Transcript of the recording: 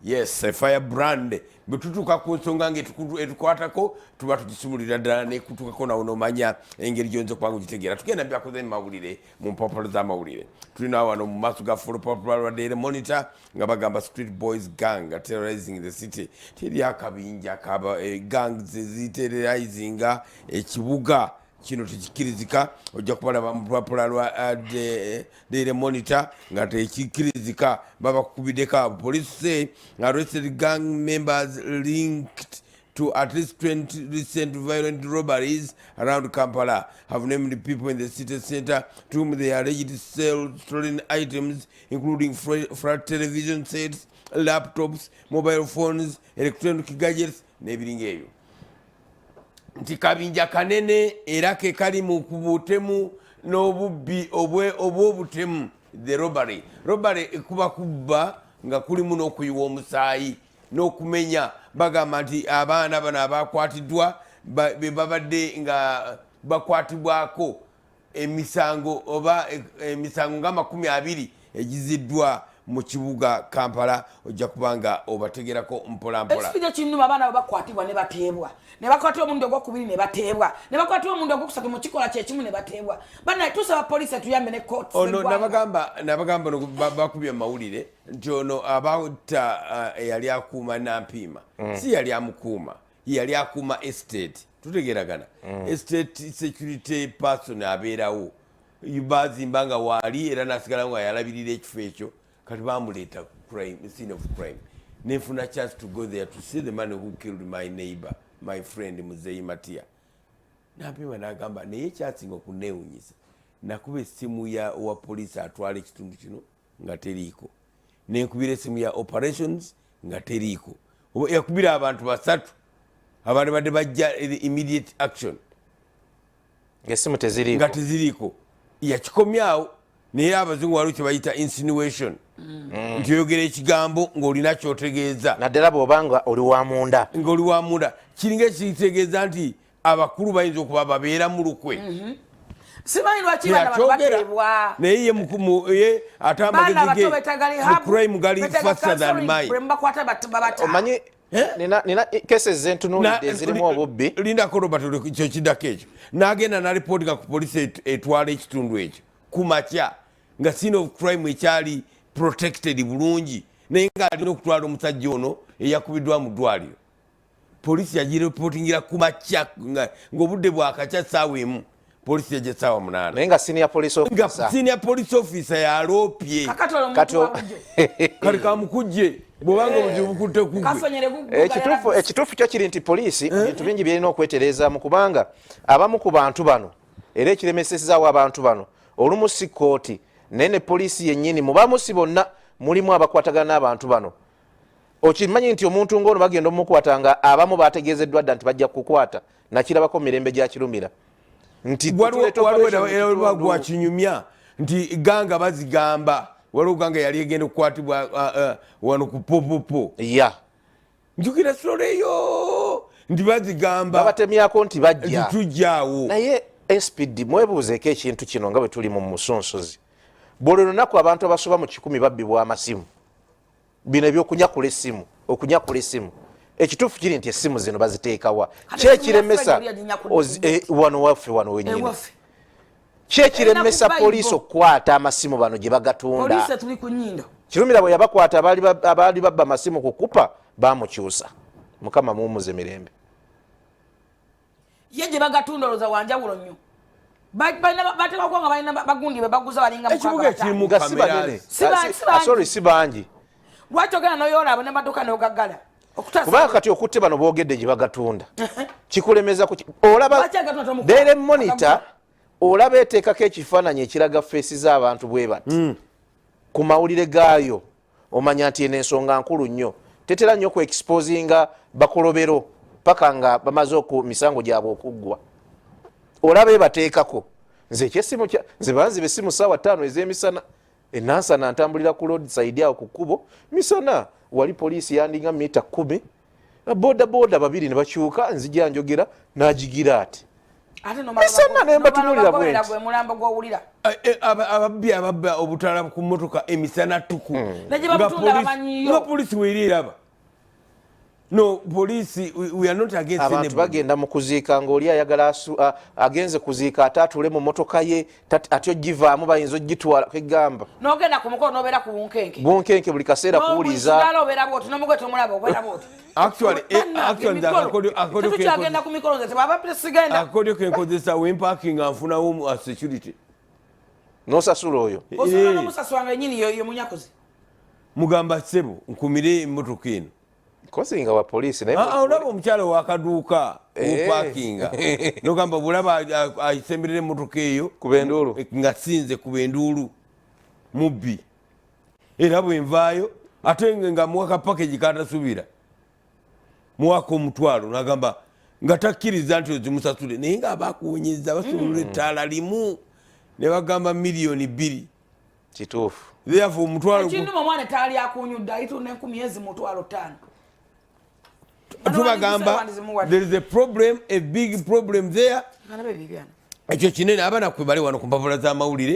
Yes, a firebrand. Betutuka ku nsonga etukwatako tuba tugisumulira ddala ne kutukako nawo nomanya engeri gyonzo kubanga gitegeera. Tugenda byakoze mu mawulire mu mpapula z'amawulire. Tulina wano mu maaso ga Full Popular Daily Monitor nga bagamba Street Boys Gang terrorizing the city. Teri akabinja kaba gangs ziterrorizinga ekibuga kino tekikirizika ojja kubala mu Popular Daily Monitor nga tekikirizika baba kubideka. Police say arrested gang members linked to at least 20 recent violent robberies around Kampala have named people in the city center to whom they allegedly sell stolen items including flat television sets, laptops, mobile phones, electronic gadgets n'ebiringa ebyo. Nti kabinja kanene era ke kali mu kubutemu n'obubbi obw'obutemu the robbery kuba kubba nga kulimu n'okuyiwa omusaayi n'okumenya bagamba nti abaana bano abakwatiddwa be babadde nga bakwatibwako emisango oba emisango nga 20 egiziddwa mu kibuga Kampala ojja kubanga obategerako mpola mpola. Ekifo kinuma abaana bakwatibwa ne bateebwa. Ne bakwatibwa omuntu ogwokubiri ne bateebwa. Ne bakwatibwa omuntu ogwokusatu mu kikola kye kimu ne bateebwa. Bana tusaba police tuyambe ne court. Ono nabagamba no bakubye mawulire nti ono abawutta yali akuuma Nampiima. Si yali amukuuma. Yali akuuma estate. Tutegeragana. Estate security person abeerawo. Yubazimbanga wali era nasigala nga yalabirira ekifo ekyo. Kati bamuleta crime, scene of crime. Nefuna chance to go there to see the man who killed my neighbor, my friend Muzeyi Matia. Nampiima n'agamba naye ekyasinga okuneewunyisa nakuba essimu ya wa police atwala ekitundu kino nga teriiko. Nenkubira essimu ya operations nga teriiko. Yakubira abantu basatu abantu badde bajja immediate action. Essimu teziriiko. Nga teziriiko. Yakikomyawo naye abazungu waliwo kye bayita insinuation. Nti oyogera ekigambo ng'olina kyotegeeza. Naddala bw'obanga oli wa munda. Ng'oli wa munda. Kiringa ekitegeeza nti abakulu bayinza okuba babeera mu lukwe. Simanyi lwaki bana bateebwa. Naye ye atambagezi ge crime gali faster than mine. Omanyi nina cases zentunuulidde ezirimu obubbi. Lindako Robert kyo kiddako ekyo. N'agenda n'alipotinga ku poliisi etwala ekitundu ekyo. Kumakya nga scene of crime ekyali protected bulungi naye nga alina okutwala omusajja ono eyakubiddwa mu ddwaliro. Poliisi yagireportingira kumakya ng'obudde bwakakya ssaawa emu. Poliisi yajja ssaawa 8. Naye nga senior police officer yaloopye. Kali kamukujje bw'obanga obuzibu bukutte kugwe. Ekituufu kyo kiri nti poliisi bintu bingi byerina okwetereeza mu kubanga abamu ku bantu bano era ekiremesezaawo abantu bano olumu si kooti naye ne poliisi yennyini mubamu si bonna mulimu abakwatagana n'abantu bano. Okimanyi nti omuntu ng'ono bagenda omukwata nga abamu bategeezeddwa dda nti bajja kukwata nakirabako mirembe gya kirumira. Nti waliwo gwakinyumya nti ganga bazigamba waliwo ganga yali egenda okukwatibwa wano ku popopo. Njukira solo eyo nti bazigamba babatemyako nti bajja tujjaawo. Naye SPD mwebuuzeeko ekintu kino nga bwe tuli mu Musunsuzi. Buli lunaku abantu abasoba mu 10 babbibwa amasimu. Bino ebyokunyakula essimu, okunyakula essimu. Ekituufu kiri nti essimu zino baziteekawa. Kyekiremesa wano waffe wano wennyini. Kyekiremesa poliisi okukwata amasimu bano gye bagatunda. Poliisi tuli ku nnyindo. Kirumira bwe yabakwata abaali babba amasimu ku kupa baamukyusa. Mukama muwummuze mirembe. Ye gye bagatunda olowooza wanjawulo nnyo. Bateekako nga balina bagundi be baguza balinga ekibuga kirimu kamera. Si bangi. Lwaki ogenda n'oyoola abo n'amaduuka n'ogaggala? Kubanga kati okutte bano boogedde gye bagatunda. Kikulemeza olaba Daily Monitor olaba eteekako ekifaananyi ekiraga feesi z'abantu bwe bati. Ku mawulire gaayo omanya nti eno ensonga nkulu nnyo. Tetera nnyo ku exposinga bakolobero paka nga bamaze oku misango gyabwe okuggwa. Olaba bateekako. Nze ekyessimu nze banziba essimu ssaawa 5 ez'emisana. Enansana ntambulira ku roadside awo ku kkubo. Misana wali poliisi yandinga mita 10. Boda babiri ne bakyuka nzija njogera n'agigira ati. Misana ne mbatunulira bwenti. Ababbi ababba obutala ku mmotoka emisana tuku. Nga poliisi weeraba. No, police, we are not against abantu anybody. bagenda mu kuziika ng'oli ayagala agenze kuziika ate atule mu motoka ye ati ogivaamu bayinza ogitwala kwegamba n'ogenda ku mukolo n'obeera ku bunkenke bunkenke buli kaseera kuwuliza obeera bwoti n'omugwe tomulaba obeera bwoti Actually, tetukyagenda ku mikolo nze tebaba presigenda akodio kenkozesa wemparking anfunawo a security n'osasula oyo osobola n'omusasula nga yennyini yo munyakuzi mugamba ssebo nkumire emmotoka eno kosinga wa poliisi naye olaba omukyala wakaduuka opakinga nogamba bulaba asemberera emmotoka eyo kubenduulu nga sinze kubenduulu mubbi era bwenvaayo ate nga muwaka package katasubira muwaka omutwalo nagamba nga takkiriza nti ozimusasule naye nga abakuwonyeza basulula ettaala limu ne bagamba miliyoni 2 kituufu therefore omutwalo ekinduma omwana ettaala akunyudde ayitunda 10,000 tubagamba there is a problem, a big problem there ekyo kinene abaana kwe bali wano ku mpapula z'amawulire